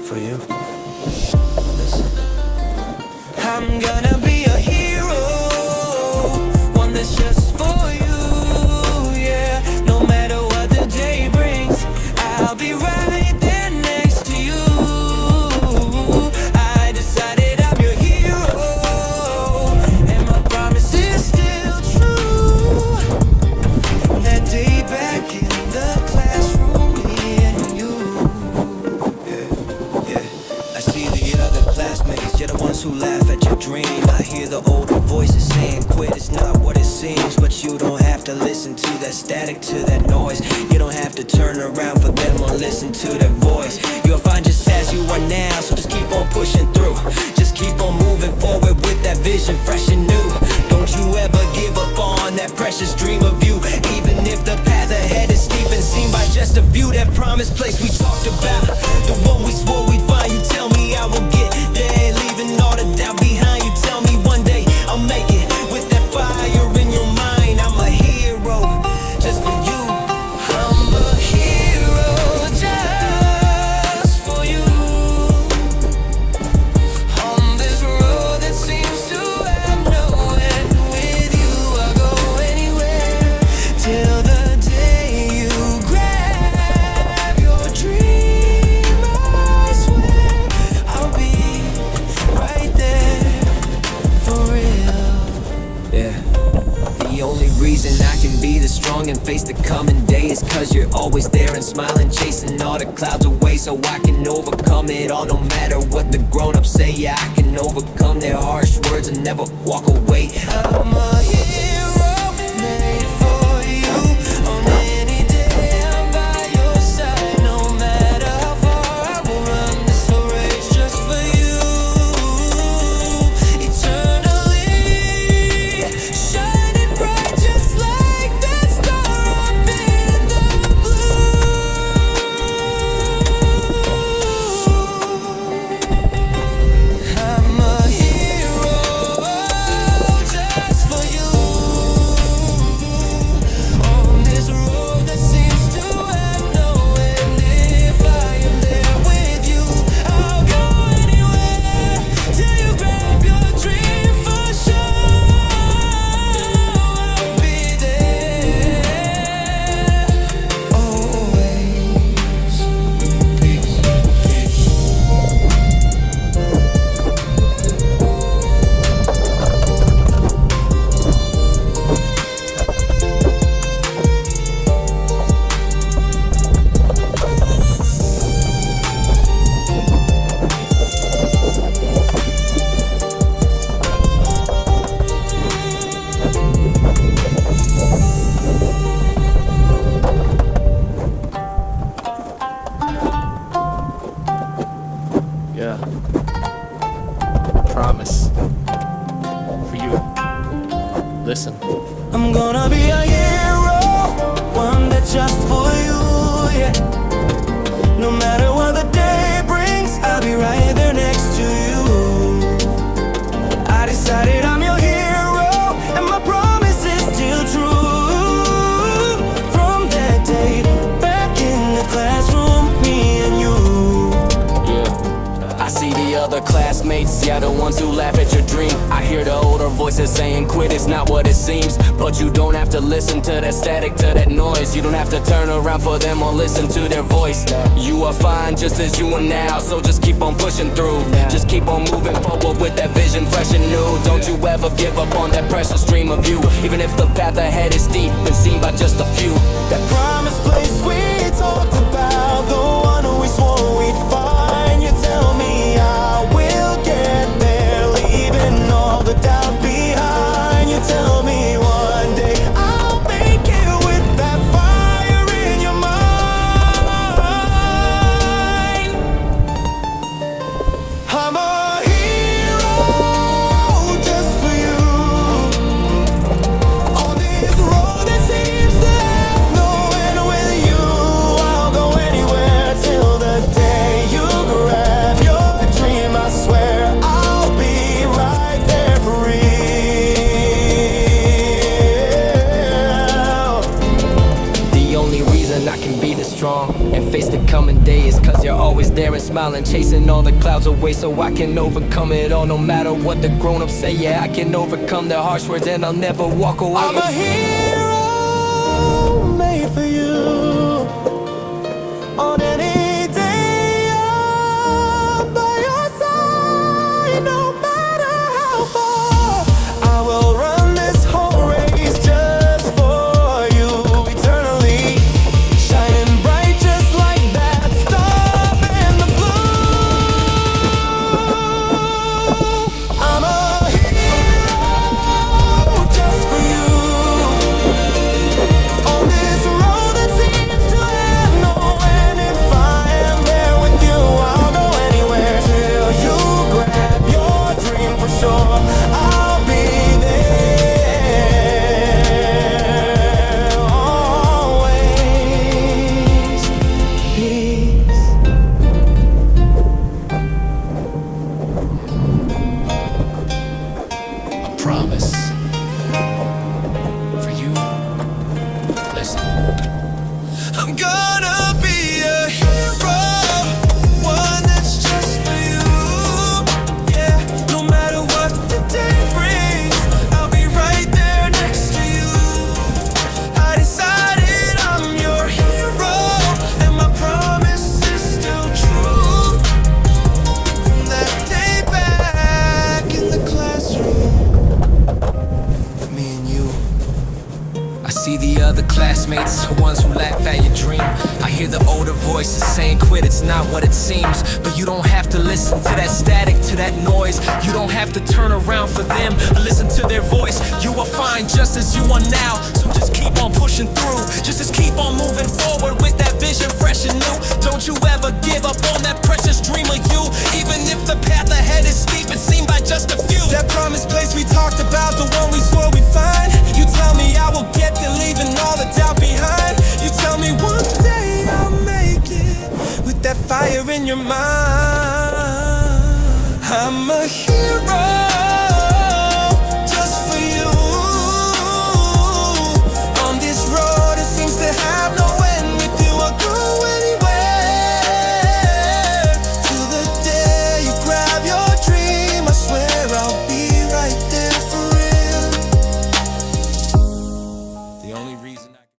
for you. Listen. I'm gonna be a hero, one that's just for you, yeah. No matter what the day brings, I'll be right there next to you. I decided I'm your hero, and my promise is still true. From that day back in the classroom, me and you. Yeah. I see the other classmates, you're the ones who laugh at your dream. I hear the older voices saying quit, it's not what it seems. But you don't have to listen to that static, to that noise. You don't have to turn around for them or listen to their voice. You'll find just as you are now, so just keep on pushing through. Just keep on moving forward with that vision fresh and new. Don't you ever give up on that precious dream of you, even if the path ahead is steep and seen by just a few. That promised place we talked about, the one we swore we'd find. You tell me I will get there, leaving all the doubt behind. You tell me one day I'll make it with that fire in your mind. I'm a hero just for you. I'm a hero just for you. On this road that seems to have no end, with you I'll go anywhere till the day you grab your dream. I swear I'll be right there for real. Yeah. The only reason I can be this strong and face the coming day is cause you're always there and smiling, chasing all the clouds away, so I can overcome it all. No matter what the grown-ups say, yeah, I can overcome their harsh words and never walk away. I'm a hero made for you. On any day I'm by your side. No matter how far I will run this race just for you. Eternally shining bright, just like that star up in the blue. I'm a hero just for you. On this road that seems to have no end, if I am there with you, I'll go anywhere till you grab your dream for sure. I'll be there always. Peace. Yeah. Promise. For you. Listen. I'm gonna be a hero, one that's just for you, yeah. No matter what the day brings, I'll be right there next to you. I decided I'm your hero, and my promise is still true. From that day back in the classroom, me and you. Yeah. I see the other classmates, yeah, the ones who laugh at your dream. I hear the older voices saying quit, it's not what it seems. But you don't have to listen to that static, to that noise. You don't have to turn around for them or listen to their voice. You are fine just as you are now, so just keep on pushing through. Just keep on moving forward with that vision fresh and new. Don't you ever give up on that precious dream of you, even if the path ahead is steep and seen by just a few. That promised place we talked about, the one we swore we'd find. You tell me I will get there, leaving all the doubt behind. You tell me one day I'll make it with that fire in your mind. I'm a hero just for you. On this road that seems to have no end, with you It's cause you're always there and smiling, chasing all the clouds away, so I can overcome it all. No matter what the grown-ups say, yeah, I can overcome their harsh words and I'll never walk away. I'm a hero made for you. On any day, I'm by your side, no matter how far. I will run this whole race just for you, eternally shining bright, just like that star in the blue. I'm a hero just for you. On this road that seems to have no end, if I am there with you, I'll go anywhere till you grab your dream for sure. I'll be there always. Peace. A promise. For you. Listen. I'm gonna be a hero, one that's just for you. Yeah, no matter what the day brings, I'll be right there next to you. I decided I'm your hero, and my promise is still true. From that day back in the classroom, me and you. I see the other classmates, the ones who laugh at your dream. I hear the older voices saying quit, it's not what it seems. But you don't have to listen to that static, to that noise. You don't have to turn around for them, listen to their voice. You are fine just as you are now, so just keep on pushing through. Just keep on moving forward with that vision fresh and new. Don't you ever give up on that precious dream of you. Even if the path ahead is steep and seen by just a few. That promised place we talked about, the one we swore we'd find. You tell me I will get there, leaving all the doubt behind. You tell me one day I'll make it, with that fire in your mind. I'm a hero.